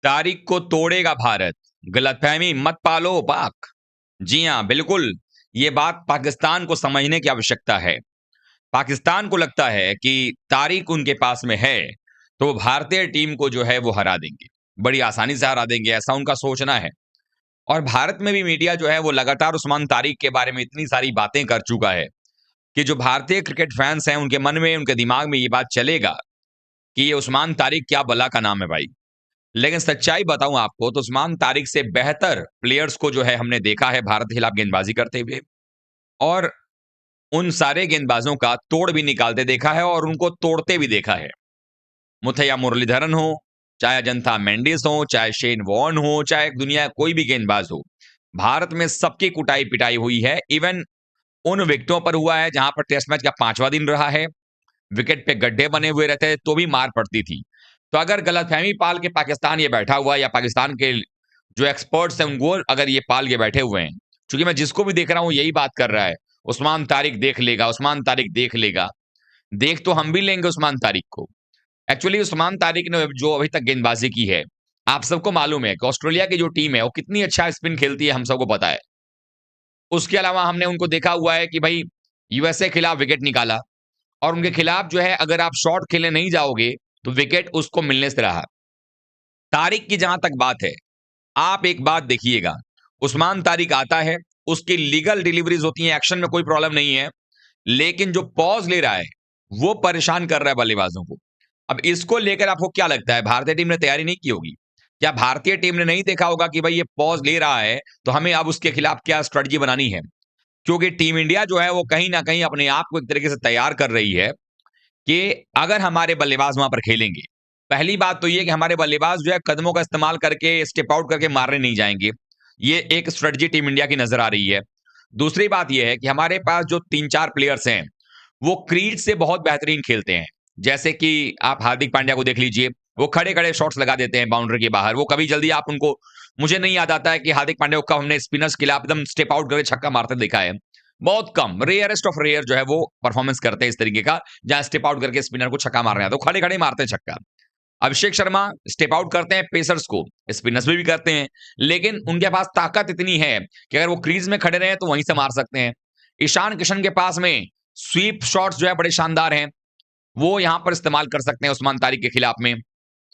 तारीख को तोड़ेगा भारत, गलतफहमी मत पालो पाक। जी हाँ, बिल्कुल, ये बात पाकिस्तान को समझने की आवश्यकता है। पाकिस्तान को लगता है कि तारीख उनके पास में है, तो वो भारतीय टीम को जो है वो हरा देंगे। बड़ी आसानी से हरा देंगे, ऐसा उनका सोचना है। और भारत में भी मीडिया जो है वो लगातार उस्मान तारिक के बारे में इतनी सारी बातें कर चुका है, कि जो भारतीय क्रिकेट फैन्स हैं, उनके मन में, उनके दिमाग में ये बात चलेगा कि ये उस्मान तारिक क्या बला का नाम है भाई। लेकिन सच्चाई बताऊँ आपको तो उस्मान तारिक से बेहतर प्लेयर्स को जो है हमने देखा है भारत के खिलाफ गेंदबाजी करते हुए, और उन सारे गेंदबाजों का तोड़ भी निकालते देखा है और उनको तोड़ते भी देखा है। मुथैया मुरलीधरन हो, चाहे अजंता मेंडिस हो, चाहे शेन वॉर्न हो, चाहे दुनिया का कोई भी गेंदबाज हो, भारत में सबकी कुटाई-पिटाई हुई है। इवन उन विकेटों पर हुआ है जहां पर टेस्ट मैच का 5वां दिन रहा है, विकेट पे गड्ढे बने हुए रहते हैं, तो भी मार पड़ती थी। तो अगर गलतफहमी पाल के पाकिस्तान ये बैठा हुआ है, या पाकिस्तान के जो एक्सपर्ट्स हैं उनको अगर ये पाल के बैठे हुए हैं, क्योंकि मैं जिसको भी देख रहा हूँ यही बात कर रहा है, उस्मान तारिक देख लेगा, उस्मान तारिक देख लेगा। देख तो हम भी लेंगे उस्मान तारिक को। एक्चुअली उस्मान तारिक ने जो अभी तक गेंदबाजी की है, आप सबको मालूम है कि ऑस्ट्रेलिया की जो टीम है, वो कितनी अच्छा स्पिन खेलती है, हम सबको पता है। उसके अलावा हमने उनको देखा हुआ है कि भाई यूएसए खिलाफ विकेट निकाला, और उनके खिलाफ जो है अगर आप शॉट खेलने नहीं जाओगे, तो विकेट उसको मिलने से रहा। तारिक की जहां तक बात है, आप एक बात देखिएगा, उस्मान तारिक आता है, उसकी लीगल डिलीवरीज होती हैं, एक्शन में कोई प्रॉब्लम नहीं है, लेकिन जो पॉज ले रहा है, वो परेशान कर रहा है बल्लेबाजों को। अब इसको लेकर आपको क्या लगता है, भारतीय टीम ने तैयारी नहीं की होगी? क्या भारतीय टीम ने नहीं देखा होगा कि भाई ये पॉज ले रहा है, तो हमें अब उसके खिलाफ क्या स्ट्रेटजी बनानी है? क्योंकि टीम इंडिया जो है वो कहीं न कहीं अपने आप को एक तरीके से तैयार कर रही है कि अगर हमारे बल्लेबाज वहां पर खेलेंगे, पहली बात तो ये कि हमारे बल्लेबाज जो है कदमों का इस्तेमाल करके स्टेप आउट करके मारने नहीं जाएंगे। ये एक स्ट्रेटजी टीम इंडिया की नजर आ रही है। दूसरी बात ये है कि हमारे पास जो 3-4 प्लेयर्स हैं, वो क्रीज से बहुत बेहतरीन खेलते हैं। जैसे कि आप हार्दिक पांड्या को देख लीजिए, वो खड़े-खड़े शॉट्स लगा देते हैं बाउंड्री के बाहर। वो कभी जल्दी आप उनको, मुझे नहीं याद आता है कि हार्दिक पांड्या को कब हमने स्पिनर्स के खिलाफ एकदम स्टेप आउट करके छक्का मारते देखा है। बहुत कम, रेयरेस्ट ऑफ रेयर जो है वो परफॉर्मेंस करते हैं इस तरीके का, जहां स्टेप आउट करके स्पिनर को छक्का मारने आता है। वो खड़े-खड़े मारते हैं छक्का। अभिषेक शर्मा स्टेप आउट करते हैं पेसर्स को, स्पिनर्स भी करते हैं, लेकिन उनके पास ताकत इतनी है कि अगर वो क्रीज में खड़े रहे तो वहीं से मार सकते हैं। ईशान किशन के पास में स्वीप शॉट्स जो है बड़े शानदार हैं, वो यहां पर इस्तेमाल कर सकते हैं उस्मान तारिक के खिलाफ में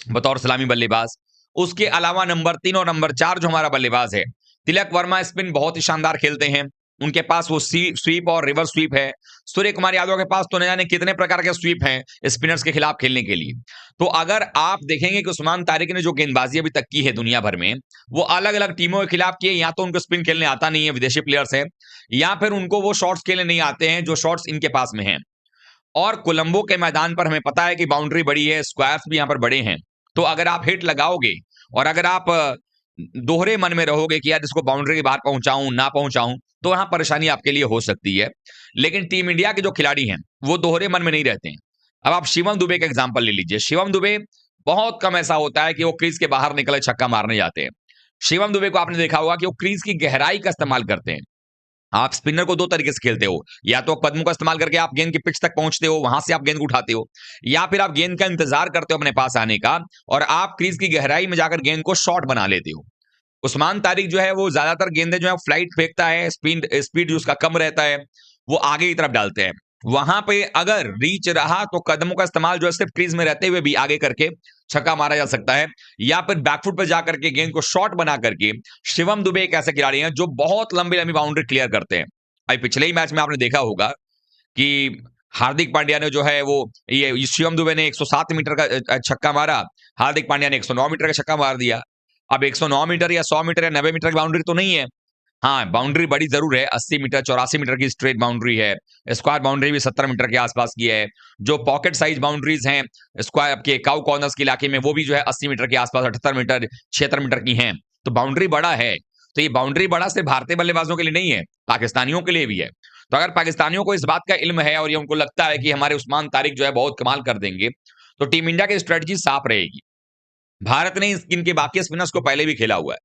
बतौर सलामी बल्लेबाज। उसके अलावा नंबर 3 और नंबर 4 जो हमारा बल्लेबाज है, तिलक वर्मा स्पिन बहुत ही शानदार खेलते हैं। उनके पास वो स्वीप और रिवर्स स्वीप है। सूर्य कुमार यादव के पास तो न जाने कितने प्रकार के स्वीप हैं स्पिनर्स के खिलाफ खेलने के लिए। तो अगर आप देखेंगे कि उस्मान तारिक ने जो गेंदबाजी अभी तक की है दुनिया भर में, वो अलग-अलग टीमों के खिलाफ की है, या तो उनको स्पिन खेलने आता नहीं है, विदेशी प्लेयर्स हैं, या फिर उनको वो शॉट्स खेलने नहीं आते हैं जो शॉट्स इनके पास में हैं। और कोलंबो के मैदान पर हमें पता है कि बाउंड्री बड़ी है, स्क्वायर्स भी यहाँ पर बड़े हैं। तो अगर आप हिट लगाओगे और अगर आप दोहरे मन में रहोगे कि यार इसको बाउंड्री के बाहर पहुंचाऊं ना पहुंचाऊं, तो वहां परेशानी आपके लिए हो सकती है। लेकिन टीम इंडिया के जो खिलाड़ी हैं, वो दोहरे मन में नहीं रहते हैं। अब आप शिवम दुबे का एग्जाम्पल ले लीजिए। शिवम दुबे, बहुत कम ऐसा होता है कि वो क्रीज के बाहर निकले छक्का मारने जाते हैं। शिवम दुबे को आपने देखा होगा कि वो क्रीज की गहराई का इस्तेमाल करते हैं। आप स्पिनर को 2 तरीके से खेलते हो, या तो कदमों का इस्तेमाल करके आप गेंद की पिच तक पहुंचते हो, वहां से आप गेंद को उठाते हो, या फिर आप गेंद का इंतजार करते हो अपने पास आने का, और आप क्रीज की गहराई में जाकर गेंद को शॉट बना लेते हो। उस्मान तारिक जो है वो ज्यादातर गेंदें जो है फ्लाइट फेंकता है, स्पीड स्पीड जो उसका कम रहता है, वो आगे की तरफ डालते हैं। वहां पे अगर रीच रहा तो कदमों का इस्तेमाल जो है सिर्फ क्रीज में रहते हुए भी आगे करके छक्का मारा जा सकता है, या फिर बैकफुट पर जाकर के गेंद को शॉट बना करके। शिवम दुबे एक ऐसे खिलाड़ी हैं जो बहुत लंबी लंबी बाउंड्री क्लियर करते हैं। अभी पिछले ही मैच में आपने देखा होगा कि हार्दिक पांड्या ने जो है वो, ये शिवम दुबे ने 107 मीटर का छक्का मारा, हार्दिक पांड्या ने 109 मीटर का छक्का मार दिया। अब 109 मीटर या 100 मीटर या 90 मीटर की बाउंड्री तो नहीं है। हाँ, बाउंड्री बड़ी ज़रूर है, 80 मीटर, 84 मीटर की स्ट्रेट बाउंड्री है। स्क्वायर बाउंड्री भी 70 मीटर के आसपास की है। जो पॉकेट साइज बाउंड्रीज़ हैं, स्क्वायर के काऊ कॉर्नर्स के इलाके में, वो भी जो है 80 मीटर के आसपास, 78 मीटर, 76 मीटर की हैं। तो बाउंड्री बड़ा है। तो ये बाउंड्री बड़ा सिर्फ भारतीय बल्लेबाजों के लिए नहीं है, पाकिस्तानियों के लिए भी है। तो अगर पाकिस्तानियों को इस बात का इल्म है और ये उनको लगता है कि हमारे उस्मान तारिक जो है बहुत कमाल कर देंगे, तो टीम इंडिया की स्ट्रेटजी साफ रहेगी। भारत ने इनके बाकी स्पिनर्स को पहले भी खेला हुआ है।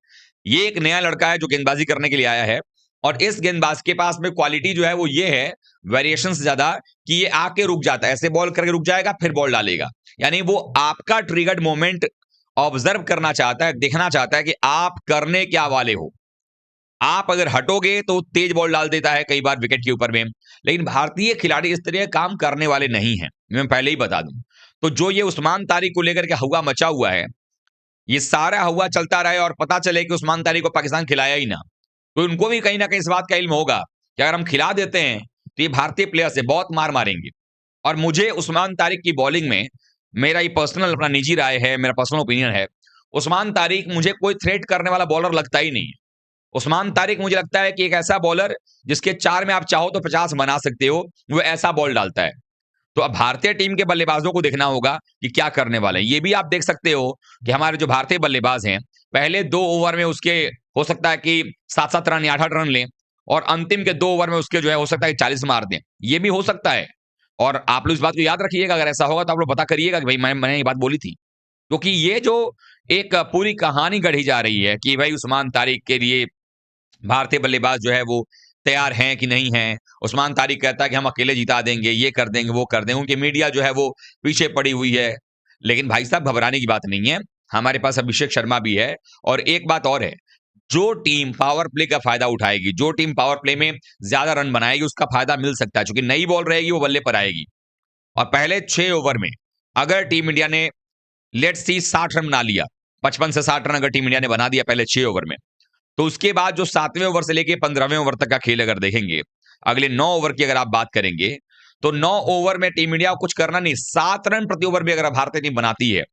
ये एक नया लड़का है जो गेंदबाजी करने के लिए आया है, और इस गेंदबाज के पास में क्वालिटी जो है वो ये है, वेरिएशंस ज्यादा, कि ये आके रुक जाता है, ऐसे बॉल करके रुक जाएगा फिर बॉल डालेगा। यानी वो आपका ट्रिगर्ड मोमेंट ऑब्जर्व करना चाहता है, देखना चाहता है कि आप करने क्या वाले हो। आप अगर हटोगे तो तेज बॉल डाल देता है कई बार विकेट के ऊपर में, लेकिन भारतीय खिलाड़ी इस तरह काम करने वाले नहीं हैं, मैं पहले ही बता दूं। तो जो ये उस्मान तारिक को लेकर के हवा मचा हुआ है, ये सारा हवा चलता रहे और पता चले कि उस्मान तारिक को पाकिस्तान खिलाया ही ना, तो उनको भी कहीं ना कहीं इस बात का इल्म होगा कि अगर हम खिला देते हैं तो ये भारतीय प्लेयर से बहुत मार मारेंगे। और मुझे उस्मान तारिक की बॉलिंग में, मेरा ये पर्सनल अपना निजी राय है, मेरा पर्सनल ओपिनियन है, उस्मान तारिक मुझे कोई थ्रेट करने वाला बॉलर लगता ही नहीं है। उस्मान तारिक मुझे लगता है कि एक ऐसा बॉलर जिसके 4 में आप चाहो तो 50 बना सकते हो, वो ऐसा बॉल डालता है। तो अब भारतीय टीम के बल्लेबाजों को देखना होगा कि क्या करने वाले हैं। ये भी आप देख सकते हो कि हमारे जो भारतीय बल्लेबाज हैं, पहले 2 ओवर में उसके हो सकता है कि 7-7 रन या 8-8 रन लें और अंतिम के 2 ओवर में उसके जो है हो सकता है कि 40 मार दें। ये भी हो सकता है। और आप लोग इस बात को याद रखिएगा, अगर ऐसा होगा तो आप लोग पता करिएगा कि भाई मैंने ये बात बोली थी। क्योंकि ये जो एक पूरी कहानी गढ़ी जा रही है कि भाई उस्मान तारिक के लिए भारतीय बल्लेबाज जो है वो तैयार हैं कि नहीं हैं। उस्मान तारिक कहता है कि हम अकेले जिता देंगे, ये कर देंगे, वो कर देंगे। उनकी मीडिया जो है वो पीछे पड़ी हुई है। लेकिन भाई साहब घबराने की बात नहीं है। हमारे पास अभिषेक शर्मा भी है और एक बात और है, जो टीम पावर प्ले का फ़ायदा उठाएगी, जो टीम पावर प्ले में ज़्यादा रन बनाएगी उसका फ़ायदा मिल सकता है। चूँकि नई बॉल रहेगी वो बल्ले पर आएगी और पहले 6 ओवर में अगर टीम इंडिया ने लेट्स सी 60 रन बना लिया, 55 से 60 रन अगर टीम इंडिया ने बना दिया पहले 6 ओवर में, तो उसके बाद जो 7वें ओवर से लेके 15वें ओवर तक का खेल अगर देखेंगे, अगले 9 ओवर की अगर आप बात करेंगे, तो 9 ओवर में टीम इंडिया को कुछ करना नहीं, 7 रन प्रति ओवर भी अगर भारतीय टीम बनाती है,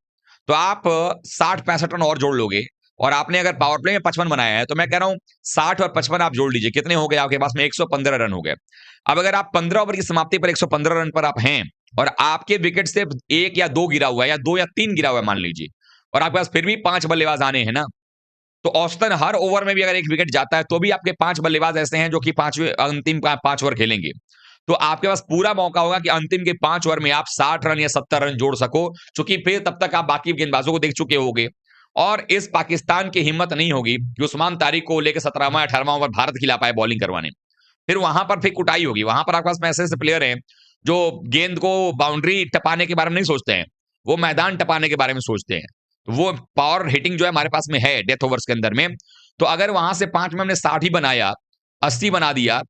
तो आप 60-65 रन और जोड़ लोगे और आपने अगर पावर प्ले में 55 बनाया है, तो मैं कह रहा हूं 60 और 55 आप जोड़ लीजिए, कितने हो गए आपके पास में 115 रन हो गए। अब अगर आप 15 ओवर की समाप्ति पर 115 रन पर आप हैं और आपके विकेट सिर्फ 1 या 2 गिरा हुआ है या 2 या 3 गिरा हुआ है मान लीजिए और आपके पास फिर भी 5 बल्लेबाज आने हैं ना, तो औसतन हर ओवर में भी अगर 1 विकेट जाता है, तो भी आपके 5 बल्लेबाज ऐसे हैं जो कि 5वें अंतिम 5 ओवर खेलेंगे। तो आपके पास पूरा मौका होगा कि अंतिम के 5 ओवर में आप 60 रन या 70 रन जोड़ सको, चूँकि फिर तब तक आप बाकी गेंदबाजों को देख चुके होंगे। और इस पाकिस्तान की हिम्मत नहीं होगी कि उस्मान तारिक को लेके 17वां 18वां ओवर भारत खिला पाए बॉलिंग करवाने। फिर वहां पर फिर कुटाई होगी, वहां पर आपके पास में ऐसे-ऐसे प्लेयर हैं, जो गेंद को बाउंड्री टपाने के बारे में नहीं सोचते हैं, वो मैदान टपाने के बारे में सोचते हैं। तो वो पावर हिटिंग जो है हमारे पास में है डेथ ओवर्स के अंदर में, तो अगर वहां से 5 में हमने 60 ही बनाया, 80 बना दिया,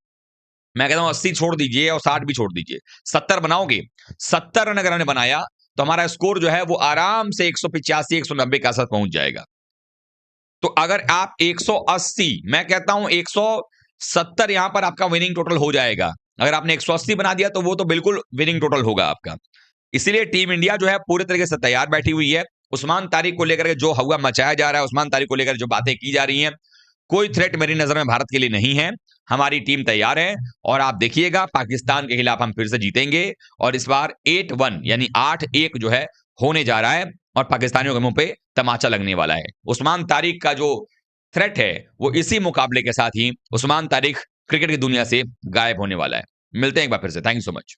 मैं कहता हूं 80 छोड़ दीजिए और 60 भी छोड़ दीजिए, 70 बनाओगे, 70 रन अगर हमने बनाया, तो हमारा स्कोर जो है वो आराम से 185, 190 के आसपास पहुंच जाएगा। तो अगर आप 180, मैं कहता हूं 170 यहां पर आपका विनिंग टोटल हो जाएगा। अगर आपने 180 बना दिया तो वो तो बिल्कुल विनिंग टोटल होगा आपका। इसीलिए टीम इंडिया जो है पूरे तरीके से तैयार बैठी हुई है। उस्मान तारिक को लेकर के जो हवा मचाया जा रहा है, उस्मान तारिक को लेकर जो बातें की जा रही हैं, कोई थ्रेट मेरी नज़र में भारत के लिए नहीं है। हमारी टीम तैयार है और आप देखिएगा पाकिस्तान के खिलाफ हम फिर से जीतेंगे और इस बार 8-1 यानी 8-1 जो है होने जा रहा है और पाकिस्तानियों के मुंह पे तमाचा लगने वाला है। उस्मान तारिक का जो थ्रेट है, वो इसी मुकाबले के साथ ही उस्मान तारिक क्रिकेट की दुनिया से गायब होने वाला है। मिलते हैं एक बार फिर से। Thank you so much.